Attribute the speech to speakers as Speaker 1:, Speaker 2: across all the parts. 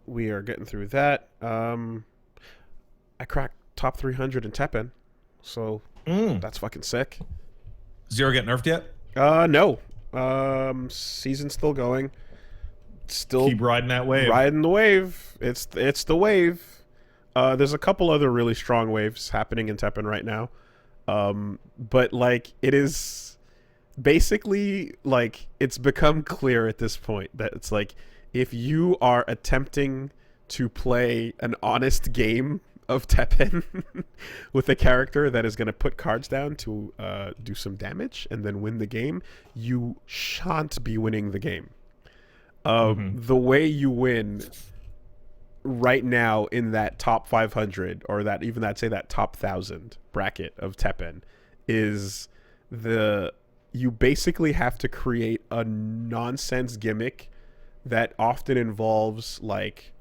Speaker 1: we are getting through that. I cracked top 300 in Teppen, so
Speaker 2: Mm.
Speaker 1: that's fucking sick.
Speaker 2: Zero get nerfed yet?
Speaker 1: No. Season's still going. Still
Speaker 2: Keep riding that wave.
Speaker 1: riding the wave. It's the wave. There's a couple other really strong waves happening in Teppen right now. But like it is basically like it's become clear at this point that it's like if you are attempting to play an honest game of Teppen with a character that is going to put cards down to do some damage and then win the game, you shan't be winning the game. The way you win right now in that top 500 or that even that say that top 1,000 bracket of Teppen is you basically have to create a nonsense gimmick that often involves like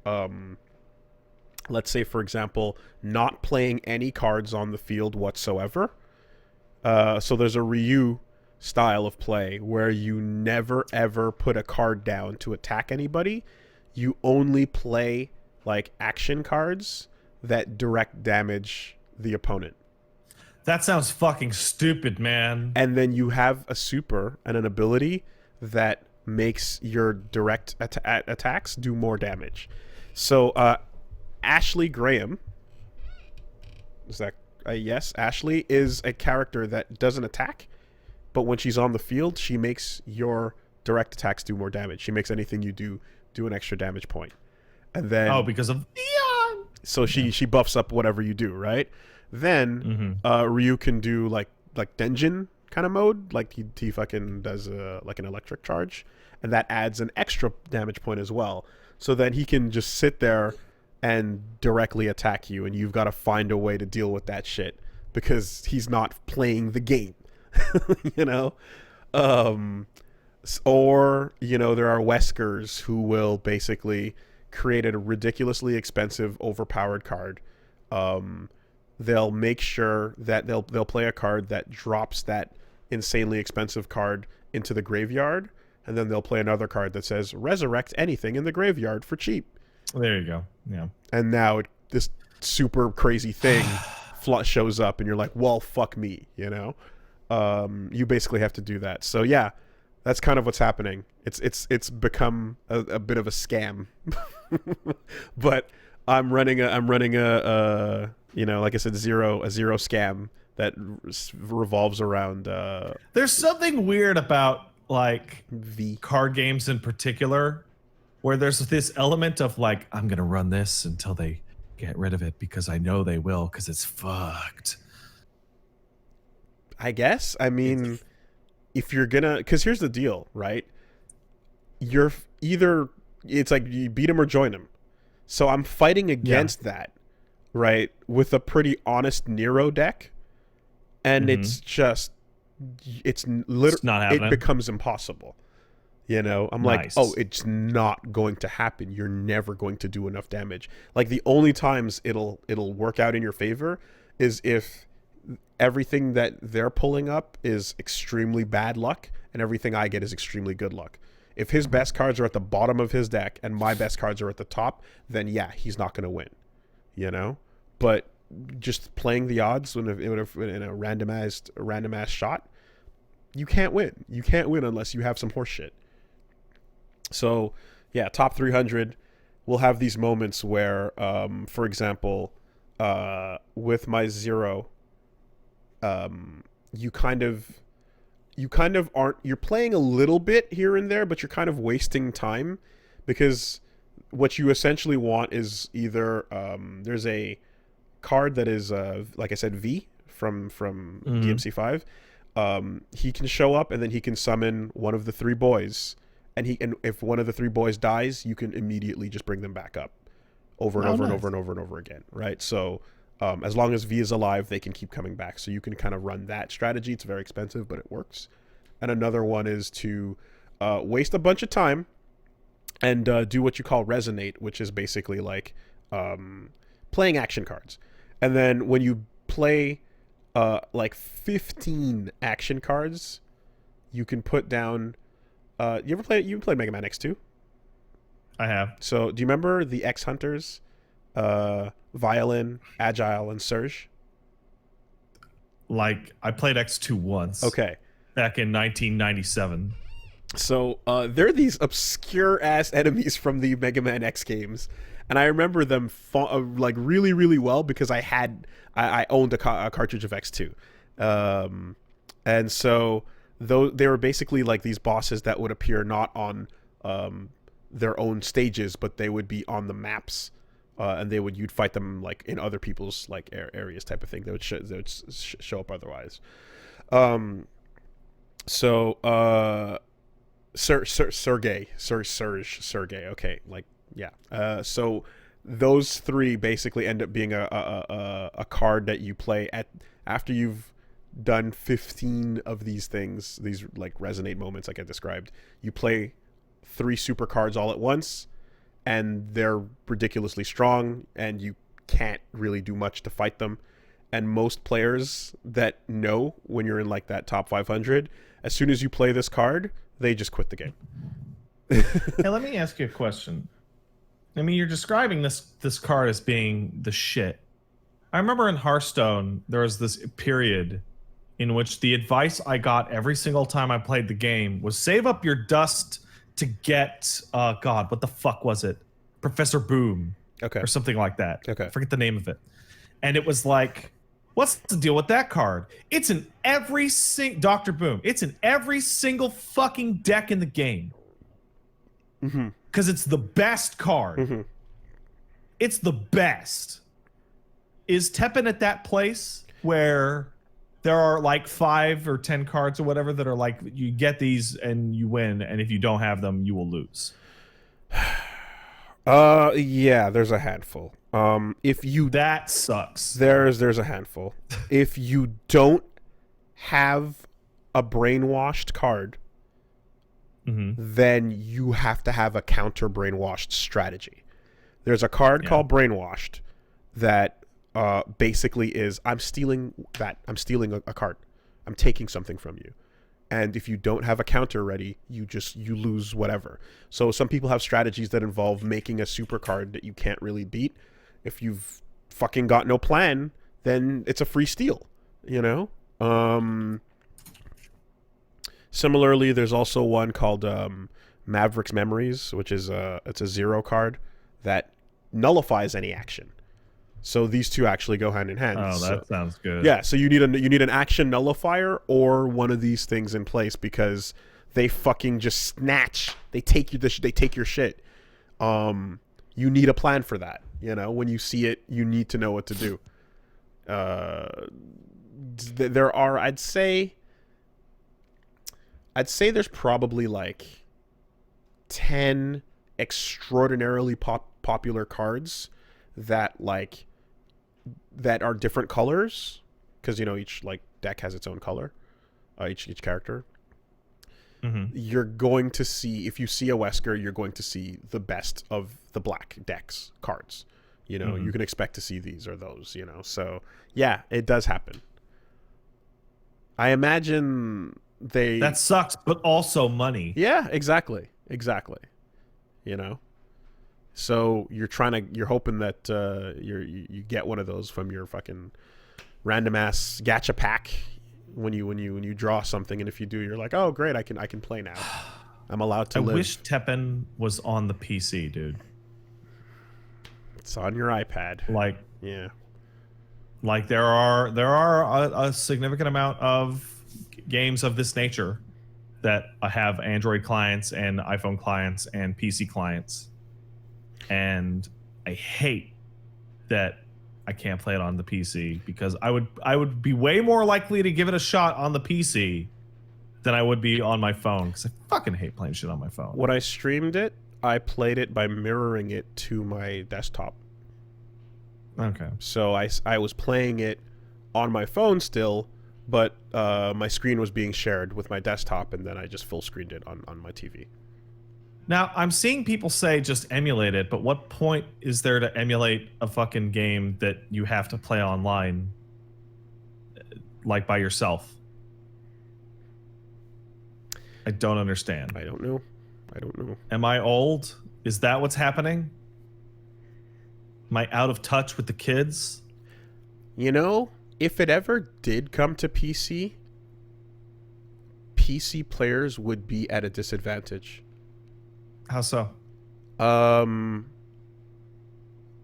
Speaker 1: let's say for example not playing any cards on the field whatsoever. So there's a Ryu style of play where you never ever put a card down to attack anybody. You only play like action cards that direct damage the opponent.
Speaker 2: That sounds fucking stupid, man.
Speaker 1: And then you have a super and an ability that makes your direct attacks do more damage. So Ashley Graham, is that yes? Ashley is a character that doesn't attack, but when she's on the field, she makes your direct attacks do more damage. She makes anything you do an extra damage point. And then
Speaker 2: Because of Neon.
Speaker 1: so she buffs up whatever you do, right? Then Ryu can do like Denjin kind of mode, like he fucking does like an electric charge, and that adds an extra damage point as well. So then he can just sit there and directly attack you, and you've got to find a way to deal with that shit because he's not playing the game, you know. Or you know there are Weskers who will basically create a ridiculously expensive, overpowered card. They'll make sure that they'll play a card that drops that insanely expensive card into the graveyard, and then they'll play another card that says resurrect anything in the graveyard for cheap.
Speaker 2: There you go. Yeah.
Speaker 1: And now this super crazy thing shows up, and you're like, well, fuck me, you know? You basically have to do that. So yeah, that's kind of what's happening. It's become a bit of a scam. But I'm running a you know, like I said, a zero scam that revolves around
Speaker 2: There's something weird about like
Speaker 1: V
Speaker 2: card games in particular where there's this element of like, I'm gonna run this until they get rid of it because I know they will because it's fucked.
Speaker 1: I guess. I mean, if you're gonna, because here's the deal, right? You're either it's like you beat him or join him. So I'm fighting against that, right? With a pretty honest Nero deck, and it's just it's literally
Speaker 2: not happening.
Speaker 1: It becomes impossible. You know, I'm like, oh, it's not going to happen. You're never going to do enough damage. Like the only times it'll work out in your favor is if everything that they're pulling up is extremely bad luck and everything I get is extremely good luck. If his best cards are at the bottom of his deck and my best cards are at the top, then yeah, he's not going to win. You know, but just playing the odds in a randomized shot, you can't win. You can't win unless you have some horse shit. So, yeah, top 300, we'll have these moments where, for example, with my zero, you kind of aren't, you're playing a little bit here and there, but you're kind of wasting time because what you essentially want is either, there's a card that is, like I said, V from DMC5. He can show up and then he can summon one of the three boys. And if one of the three boys dies, you can immediately just bring them back up over and over again, right? So as long as V is alive, they can keep coming back. So you can kind of run that strategy. It's very expensive, but it works. And another one is to waste a bunch of time and do what you call resonate, which is basically like playing action cards. And then when you play like 15 action cards, you can put down... You played Mega Man X2?
Speaker 2: I have.
Speaker 1: So do you remember the X Hunters, Violin, Agile, and Surge?
Speaker 2: Like, I played X2 once
Speaker 1: Okay.
Speaker 2: back in 1997.
Speaker 1: So they're these obscure ass enemies from the Mega Man X games, and I remember them like really really well because I owned a cartridge of X2, and so though they were basically like these bosses that would appear not on their own stages, but they would be on the maps, and you'd fight them like in other people's like areas type of thing. They would show up otherwise. So Sergey. Okay, like yeah. So those three basically end up being a card that you play at after you've done 15 of these things, these like resonate moments like I described. You play 3 super cards all at once, and they're ridiculously strong, and you can't really do much to fight them. And most players that know when you're in like that top 500, as soon as you play this card, they just quit the game.
Speaker 2: Hey, let me ask you a question. I mean, you're describing this card as being the shit. I remember in Hearthstone, there was this period in which the advice I got every single time I played the game was save up your dust to get, God, what the fuck was it? Professor Boom.
Speaker 1: Okay.
Speaker 2: Or something like that.
Speaker 1: Okay.
Speaker 2: I forget the name of it. And it was like, what's the deal with that card? It's in every Dr. Boom. It's in every single fucking deck in the game. Because it's the best card. It's the best. Is Teppen at that place where there are like 5 or 10 cards or whatever that are like, you get these and you win, and if you don't have them, you will lose?
Speaker 1: Yeah, there's a handful.
Speaker 2: That sucks.
Speaker 1: There's a handful. If you don't have a brainwashed card, then you have to have a counter brainwashed strategy. There's a card called Brainwashed that basically is I'm stealing a card. I'm taking something from you. And if you don't have a counter ready, you lose whatever. So some people have strategies that involve making a super card that you can't really beat. If you've fucking got no plan, then it's a free steal, you know? Similarly, there's also one called Maverick's Memories, which is it's a 0 card that nullifies any action. So these two actually go hand in hand.
Speaker 2: Oh, that sounds good.
Speaker 1: Yeah, so you need an action nullifier or one of these things in place because they fucking just snatch. They take your shit. You need a plan for that. You know, when you see it, you need to know what to do. There are, I'd say there's probably like 10 extraordinarily popular cards that are different colors, because you know each like deck has its own color, each character. You're going to see, if you see a Wesker, you're going to see the best of the black decks cards. You know, you can expect to see these or those, you know. So yeah, it does happen. I imagine
Speaker 2: that sucks, but also money.
Speaker 1: Yeah, exactly. You know, so you're hoping that you get one of those from your fucking random ass gacha pack when you draw something, and if you do, you're like, oh great, I can play now. I'm allowed to live.
Speaker 2: I wish Teppen was on the PC, dude.
Speaker 1: It's on your iPad.
Speaker 2: Like,
Speaker 1: yeah.
Speaker 2: Like there are a significant amount of games of this nature that have Android clients and iPhone clients and PC clients, and I hate that I can't play it on the PC, because I would be way more likely to give it a shot on the PC than I would be on my phone, because I fucking hate playing shit on my phone.
Speaker 1: When I streamed it, I played it by mirroring it to my desktop.
Speaker 2: Okay.
Speaker 1: So I was playing it on my phone still, but my screen was being shared with my desktop, and then I just full screened it on my TV.
Speaker 2: Now, I'm seeing people say just emulate it, but what point is there to emulate a fucking game that you have to play online, like by yourself? I don't understand.
Speaker 1: I don't know.
Speaker 2: Am I old? Is that what's happening? Am I out of touch with the kids?
Speaker 1: You know, if it ever did come to PC players would be at a disadvantage.
Speaker 2: How so?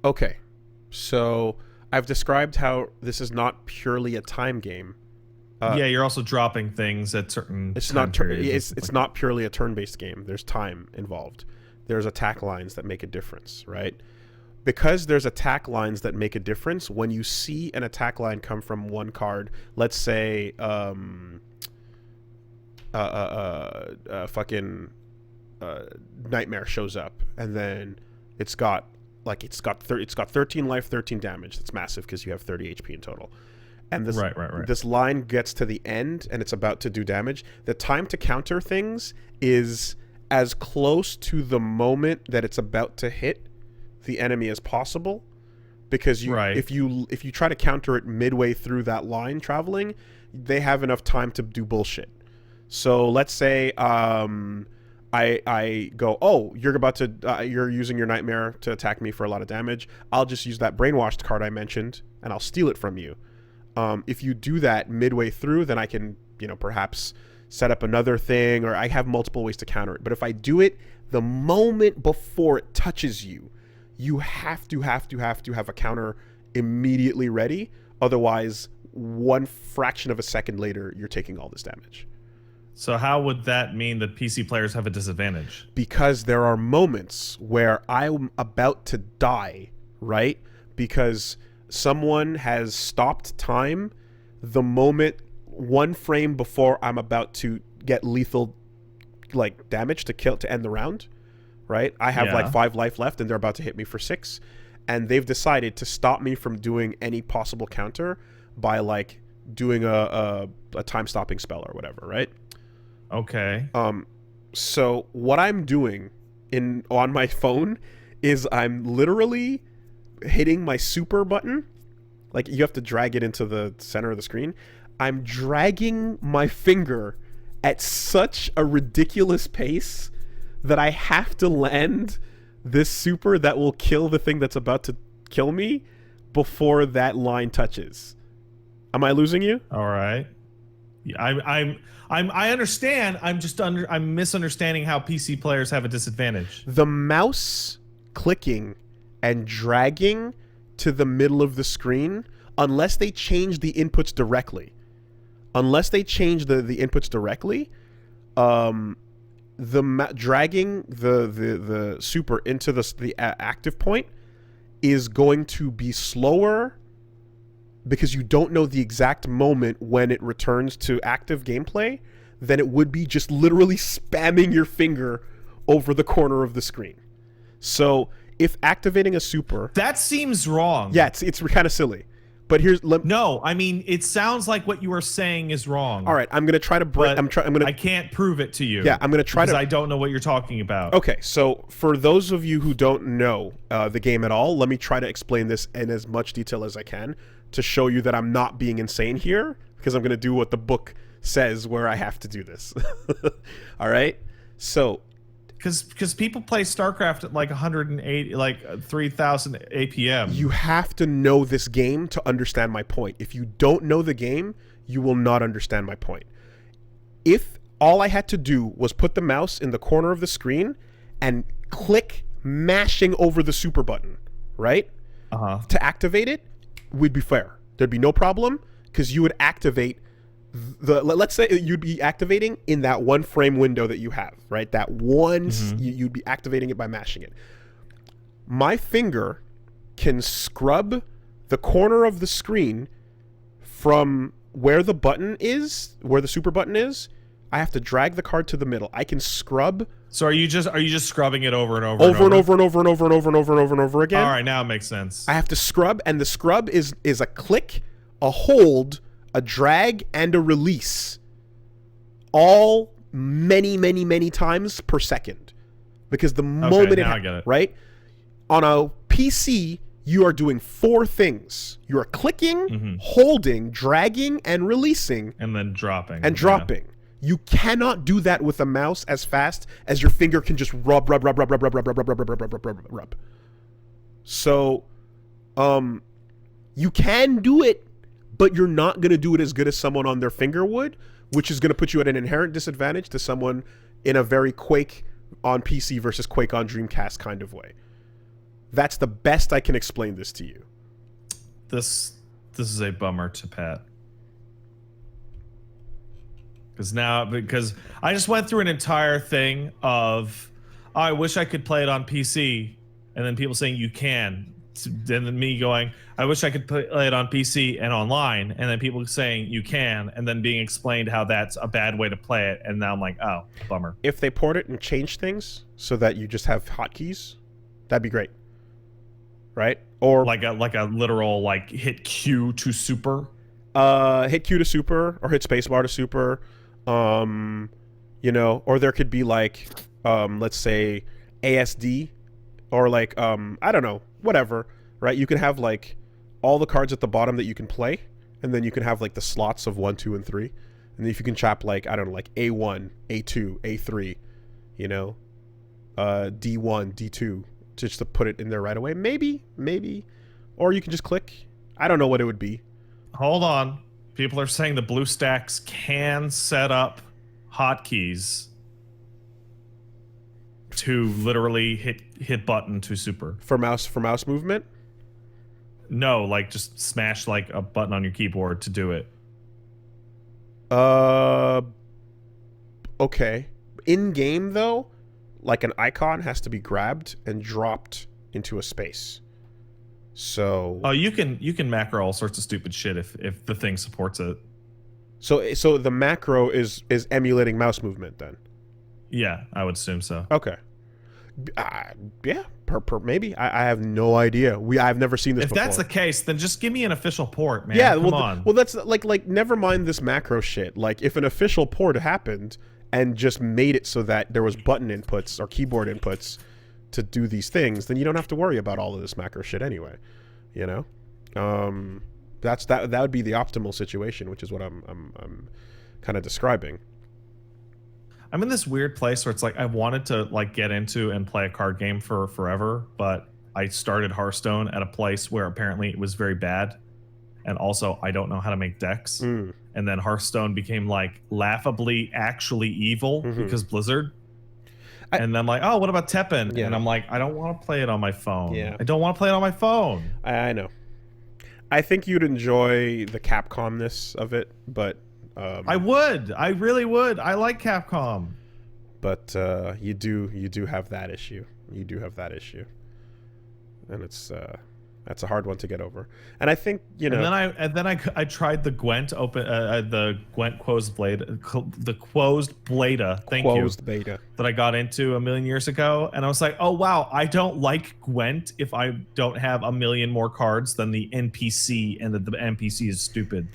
Speaker 1: Okay. So I've described how this is not purely a time game.
Speaker 2: Yeah, you're also dropping things at certain.
Speaker 1: It's
Speaker 2: time
Speaker 1: not.
Speaker 2: periods.
Speaker 1: It's not purely a turn-based game. There's time involved. There's attack lines that make a difference, right? Because there's attack lines that make a difference. When you see an attack line come from one card, let's say, Nightmare shows up, and then it's got 13 life, 13 damage. That's massive because you have 30 HP in total. And this this line gets to the end and it's about to do damage. The time to counter things is as close to the moment that it's about to hit the enemy as possible, because if you try to counter it midway through that line traveling, they have enough time to do bullshit. So let's say I go, oh, you're using your Nightmare to attack me for a lot of damage. I'll just use that Brainwashed card I mentioned and I'll steal it from you. If you do that midway through, then I can, perhaps set up another thing, or I have multiple ways to counter it. But if I do it the moment before it touches you, you have to have a counter immediately ready. Otherwise, one fraction of a second later, you're taking all this damage.
Speaker 2: So how would that mean that PC players have a disadvantage?
Speaker 1: Because there are moments where I'm about to die, right? Because someone has stopped time the moment one frame before I'm about to get lethal damage to end the round, right? I have 5 life left and they're about to hit me for 6, and they've decided to stop me from doing any possible counter by doing a time stopping spell or whatever, right?
Speaker 2: Okay.
Speaker 1: So what I'm doing on my phone is I'm literally hitting my super button. You have to drag it into the center of the screen. I'm dragging my finger at such a ridiculous pace that I have to land this super that will kill the thing that's about to kill me before that line touches. Am I losing you?
Speaker 2: All right. I understand. I'm misunderstanding how PC players have a disadvantage.
Speaker 1: The mouse clicking and dragging to the middle of the screen, unless they change the inputs directly. Unless they change the inputs directly, dragging the super into the active point is going to be slower, because you don't know the exact moment when it returns to active gameplay, than it would be just literally spamming your finger over the corner of the screen. So if activating a super...
Speaker 2: That seems wrong.
Speaker 1: Yeah, it's kind of silly. But here's...
Speaker 2: No, I mean, it sounds like what you are saying is wrong.
Speaker 1: All right, I'm going to try to break...
Speaker 2: I can't prove it to you.
Speaker 1: Yeah, I'm going to try to...
Speaker 2: Because I don't know what you're talking about.
Speaker 1: Okay, so for those of you who don't know the game at all, let me try to explain this in as much detail as I can to show you that I'm not being insane here, because I'm going to do what the book says where I have to do this. All right? So...
Speaker 2: Because people play StarCraft at 180, 3,000 APM.
Speaker 1: You have to know this game to understand my point. If you don't know the game, you will not understand my point. If all I had to do was put the mouse in the corner of the screen and click mashing over the super button, right? To activate it, we'd be fair. There'd be no problem, because you would activate let's say you'd be activating in that one frame window that you have, right? That one, you'd be activating it by mashing it. My finger can scrub the corner of the screen from where the button is, where the super button is. I have to drag the card to the middle. I can scrub.
Speaker 2: So are you just scrubbing it over and over
Speaker 1: again?
Speaker 2: All right, now it makes sense.
Speaker 1: I have to scrub, and the scrub is a click, a hold, a drag, and a release, all many times per second, because the moment
Speaker 2: now I get it.
Speaker 1: Right, on a PC, you are doing 4 things. You are clicking, holding, dragging, and releasing,
Speaker 2: and then dropping.
Speaker 1: You cannot do that with a mouse as fast as your finger can just rub. So, you can do it, but you're not going to do it as good as someone on their finger would, which is going to put you at an inherent disadvantage to someone in a very Quake on PC versus Quake on Dreamcast kind of way. That's the best I can explain this to you.
Speaker 2: This is a bummer to Pat. Because I just went through an entire thing of, oh, I wish I could play it on PC, and then people saying you can, and then me going, I wish I could play it on PC and online, and then people saying you can, and then being explained how that's a bad way to play it, and now I'm like, oh, bummer.
Speaker 1: If they port it and change things so that you just have hotkeys, that'd be great, right? Or
Speaker 2: like a literal like hit Q to super.
Speaker 1: Hit Q to super, or hit spacebar to super. You know, or there could be like, let's say ASD, or like, I don't know, whatever, right? You can have like all the cards at the bottom that you can play, and then you can have like the slots of 1, 2, and 3, and then if you can chop like, I don't know, like A1, A2, A3, you know, D1, D2, just to put it in there right away. Maybe, or you can just click. I don't know what it would be.
Speaker 2: Hold on. People are saying the BlueStacks can set up hotkeys to literally hit button to super.
Speaker 1: For mouse movement?
Speaker 2: No, like just smash like a button on your keyboard to do it.
Speaker 1: Okay. In game though, like an icon has to be grabbed and dropped into a space. So
Speaker 2: you can macro all sorts of stupid shit if the thing supports it.
Speaker 1: So the macro is emulating mouse movement then.
Speaker 2: Yeah, I would assume so.
Speaker 1: Okay. Yeah, maybe. I have no idea. I've never seen this before.
Speaker 2: If that's the case, then just give me an official port, man.
Speaker 1: Yeah,
Speaker 2: come on.
Speaker 1: Well, that's like never mind this macro shit. Like if an official port happened and just made it so that there was button inputs or keyboard inputs to do these things, then you don't have to worry about all of this macro shit anyway. You know, that would be the optimal situation, which is what I'm kind of describing.
Speaker 2: I'm in this weird place where it's like I wanted to like get into and play a card game for forever, but I started Hearthstone at a place where apparently it was very bad, and also I don't know how to make decks. And then Hearthstone became like laughably actually evil because Blizzard. And then I'm like, oh, what about Teppen?
Speaker 1: Yeah.
Speaker 2: And I'm like, I don't want to play it on my phone.
Speaker 1: Yeah.
Speaker 2: I don't want to play it on my phone.
Speaker 1: I know. I think you'd enjoy the Capcom-ness of it, but
Speaker 2: I would. I really would. I like Capcom.
Speaker 1: But you do have that issue. You do have that issue, and that's a hard one to get over. And I think
Speaker 2: And then I tried the Gwent the Gwent closed beta. Thank you.
Speaker 1: Beta
Speaker 2: that I got into a million years ago, and I was like, oh wow, I don't like Gwent if I don't have a million more cards than the NPC, and that the NPC is stupid.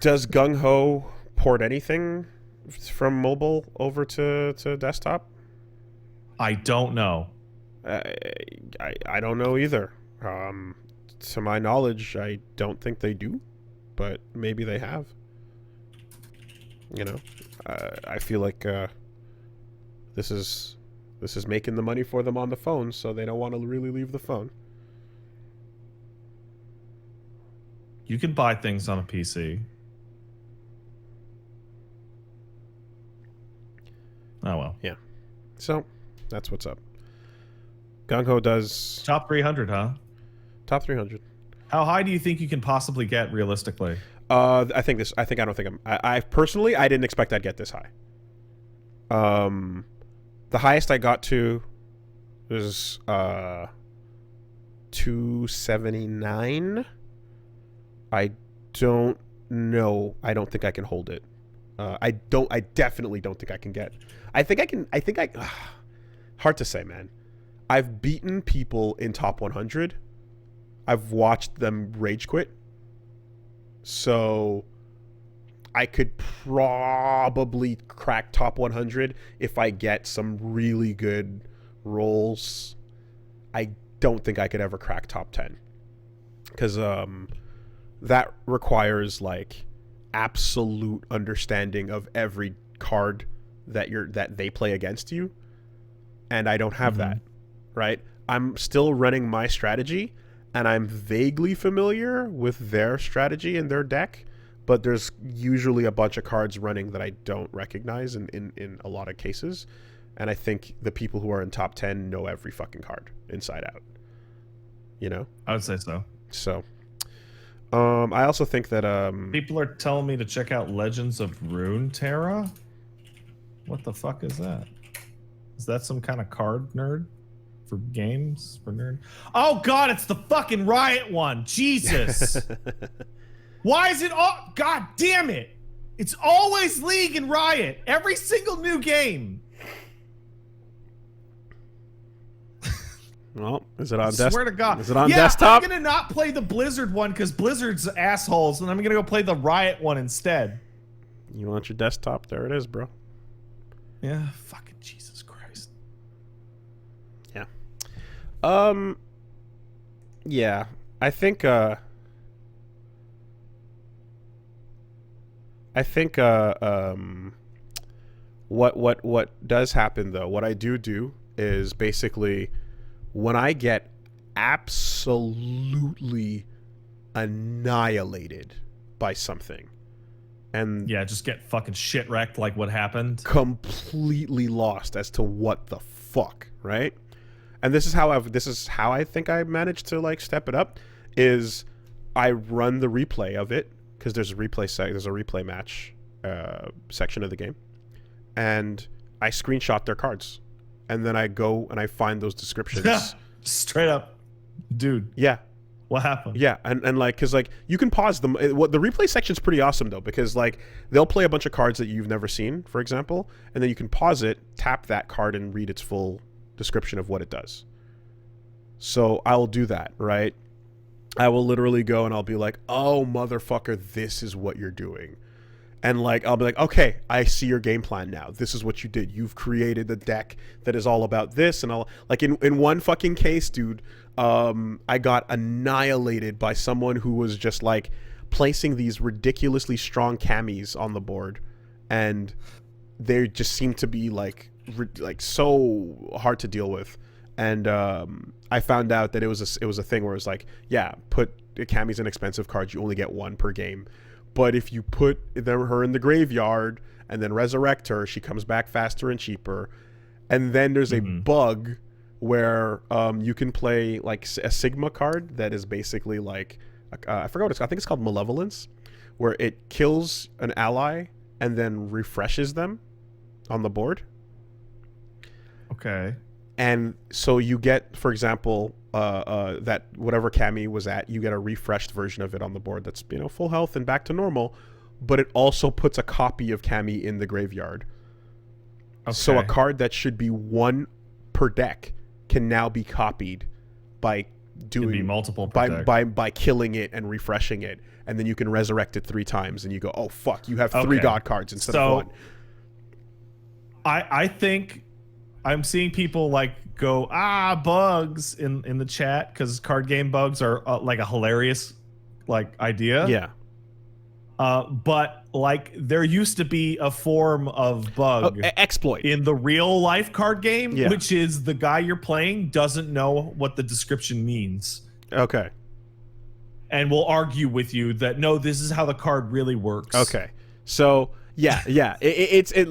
Speaker 1: Does Gung Ho port anything from mobile over to desktop?
Speaker 2: I don't know.
Speaker 1: I don't know either. To my knowledge, I don't think they do, but maybe they have. You know, I feel like this is making the money for them on the phone, so they don't want to really leave the phone.
Speaker 2: You can buy things on a PC. Oh well.
Speaker 1: Yeah. So that's what's up. Gung Ho does
Speaker 2: Top 300, huh?
Speaker 1: top 300.
Speaker 2: How high do you think you can possibly get realistically?
Speaker 1: I personally, I didn't expect I'd get this high. The highest I got to was 279. I don't know. I don't think I can hold it. I definitely don't think I can get. Hard to say, man. I've beaten people in top 100. I've watched them rage quit. So I could probably crack top 100 if I get some really good rolls. I don't think I could ever crack top 10. Because that requires like absolute understanding of every card that they play against you, and I don't have that, right? I'm still running my strategy, and I'm vaguely familiar with their strategy and their deck, but there's usually a bunch of cards running that I don't recognize in a lot of cases, and I think the people who are in top 10 know every fucking card inside out. You know?
Speaker 2: I would say so.
Speaker 1: So, I also think that
Speaker 2: people are telling me to check out Legends of Runeterra. What the fuck is that? Is that some kind of card nerd for games for nerd? Oh god, it's the fucking Riot one. Jesus. Why is it all? God damn it! It's always League and Riot. Every single new game.
Speaker 1: Well, is it on desktop?
Speaker 2: Swear to God.
Speaker 1: Is it on desktop?
Speaker 2: I'm gonna not play the Blizzard one because Blizzard's assholes, and I'm gonna go play the Riot one instead.
Speaker 1: You want your desktop? There it is, bro.
Speaker 2: Yeah, fucking Jesus Christ.
Speaker 1: Yeah. Yeah. I think what does happen though, what I do is basically when I get absolutely annihilated by something, and
Speaker 2: yeah, just get fucking shit wrecked like what happened.
Speaker 1: Completely lost as to what the fuck, right? And this is how I think I managed to like step it up is I run the replay of it because there's a replay match section of the game, and I screenshot their cards, and then I go and I find those descriptions.
Speaker 2: Straight up, dude.
Speaker 1: Yeah.
Speaker 2: What happened?
Speaker 1: Yeah, and like, because like you can pause them. What the replay section's pretty awesome though, because like they'll play a bunch of cards that you've never seen, for example, and then you can pause it, tap that card, and read its full description of what it does. So I'll do that, right? I will literally go and I'll be like, "Oh motherfucker, this is what you're doing," and like I'll be like, "Okay, I see your game plan now. This is what you did. You've created a deck that is all about this," and I'll like in one fucking case, dude. I got annihilated by someone who was just like placing these ridiculously strong camis on the board, and they just seemed to be like so hard to deal with. And I found out that it was a thing where it was like, yeah, put camis in expensive cards, you only get one per game, but if you put her in the graveyard and then resurrect her, she comes back faster and cheaper. And then there's a bug where you can play like a Sigma card that is basically like I forgot what it's called. I think it's called Malevolence, where it kills an ally and then refreshes them on the board.
Speaker 2: Okay.
Speaker 1: And so you get, for example, that whatever Cami was at, you get a refreshed version of it on the board that's, you know, full health and back to normal, but it also puts a copy of Cami in the graveyard. Okay. So a card that should be one per deck can now be copied by doing
Speaker 2: multiple
Speaker 1: by killing it and refreshing it, and then you can resurrect it 3 times, and you go, oh fuck, you have 3 god cards instead of 1.
Speaker 2: I think I'm seeing people like go bugs in the chat because card game bugs are like a hilarious like idea.
Speaker 1: Yeah.
Speaker 2: But like there used to be a form of bug
Speaker 1: exploit
Speaker 2: in the real life card game,
Speaker 1: yeah,
Speaker 2: which is the guy you're playing doesn't know what the description means.
Speaker 1: Okay.
Speaker 2: And will argue with you that no, this is how the card really works.
Speaker 1: Okay. So yeah.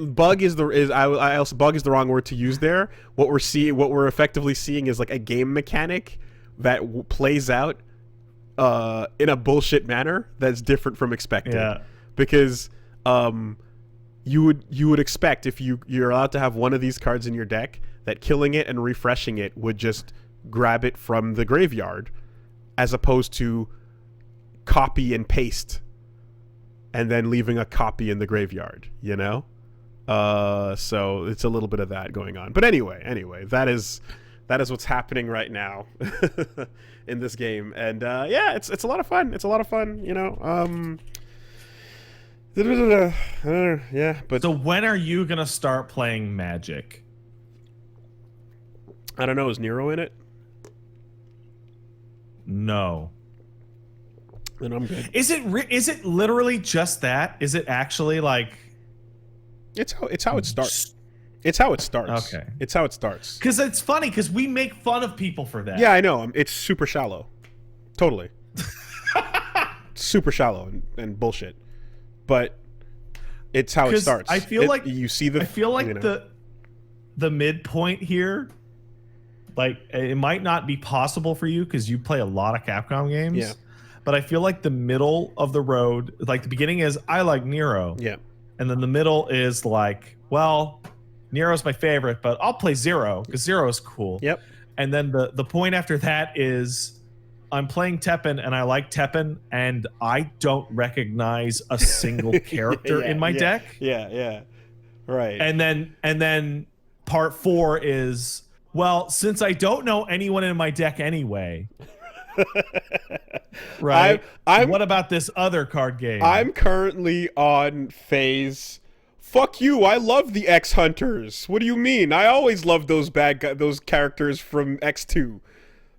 Speaker 1: Bug is the wrong word to use there. What we're effectively seeing is like a game mechanic that plays out in a bullshit manner that's different from expected.
Speaker 2: Yeah.
Speaker 1: Because you would expect if you're allowed to have one of these cards in your deck that killing it and refreshing it would just grab it from the graveyard, as opposed to copy and paste and then leaving a copy in the graveyard, you know? So it's a little bit of that going on. But anyway, that is what's happening right now in this game. And yeah, it's a lot of fun. It's a lot of fun, you know. Yeah, but
Speaker 2: so when are you gonna start playing Magic?
Speaker 1: I don't know. Is Nero in it?
Speaker 2: No.
Speaker 1: then I'm good.
Speaker 2: Is it literally just that? Is it actually like
Speaker 1: It's how it starts. It's how it starts.
Speaker 2: Okay.
Speaker 1: It's how it starts.
Speaker 2: Because it's funny because we make fun of people for that.
Speaker 1: Yeah, I know. It's super shallow. Totally. Super shallow and bullshit. But it's how it starts.
Speaker 2: I feel like
Speaker 1: you see the.
Speaker 2: I feel like
Speaker 1: you know.
Speaker 2: the midpoint here, like it might not be possible for you because you play a lot of Capcom games.
Speaker 1: Yeah.
Speaker 2: But I feel like the middle of the road, like the beginning is I like Nero.
Speaker 1: Yeah.
Speaker 2: And then the middle is like, well, Nero's my favorite, but I'll play Zero because Zero is cool.
Speaker 1: Yep.
Speaker 2: And then the point after that is I'm playing Teppen and I like Teppen and I don't recognize a single character in my deck.
Speaker 1: Yeah. Right.
Speaker 2: And then part 4 is, well, since I don't know anyone in my deck anyway. Right. What about this other card game?
Speaker 1: I'm currently on phase. Fuck you! I love the X Hunters. What do you mean? I always loved those those characters from X2,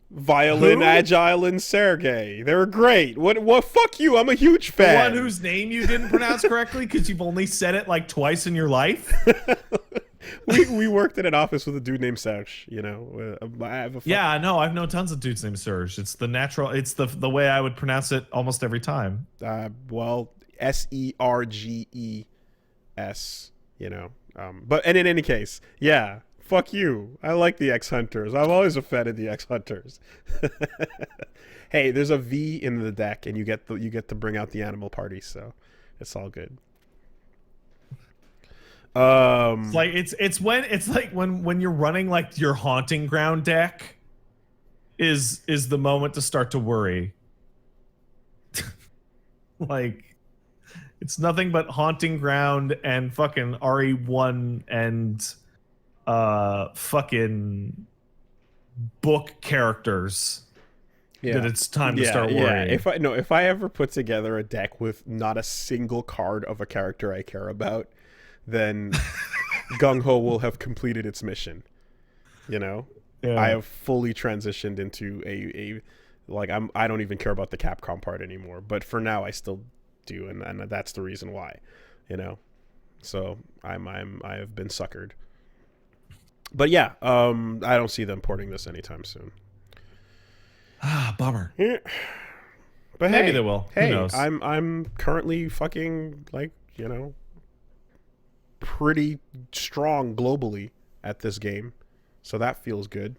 Speaker 1: Violin,
Speaker 2: Who?
Speaker 1: Agile, and Sergei. They were great. What? Fuck you! I'm a huge fan.
Speaker 2: The one whose name you didn't pronounce correctly because you've only said it like twice in your life.
Speaker 1: we worked in an office with a dude named Serge. You know, I have a
Speaker 2: Yeah, no, I've known tons of dudes named Serge. It's the natural. It's the way I would pronounce it almost every time.
Speaker 1: well, Serges. You know, and in any case, yeah. Fuck you. I like the X Hunters. I've always offended the X Hunters. Hey, there's a V in the deck, and you get to bring out the animal party, so it's all good.
Speaker 2: It's like when you're running like your haunting ground deck is the moment to start to worry. Like it's nothing but haunting ground and fucking RE1 and fucking book characters.
Speaker 1: Yeah.
Speaker 2: That it's time to start worrying.
Speaker 1: Yeah. If I ever put together a deck with not a single card of a character I care about, then Gung Ho will have completed its mission. You know,
Speaker 2: Yeah.
Speaker 1: I have fully transitioned into a like I don't even care about the Capcom part anymore. But for now, I still do, and that's the reason why. You know, so I have been suckered. But yeah, I don't see them porting this anytime soon.
Speaker 2: Ah, bummer.
Speaker 1: But
Speaker 2: Maybe
Speaker 1: hey,
Speaker 2: they will.
Speaker 1: Hey,
Speaker 2: Who knows?
Speaker 1: I'm currently fucking like, you know, pretty strong globally at this game, so that feels good.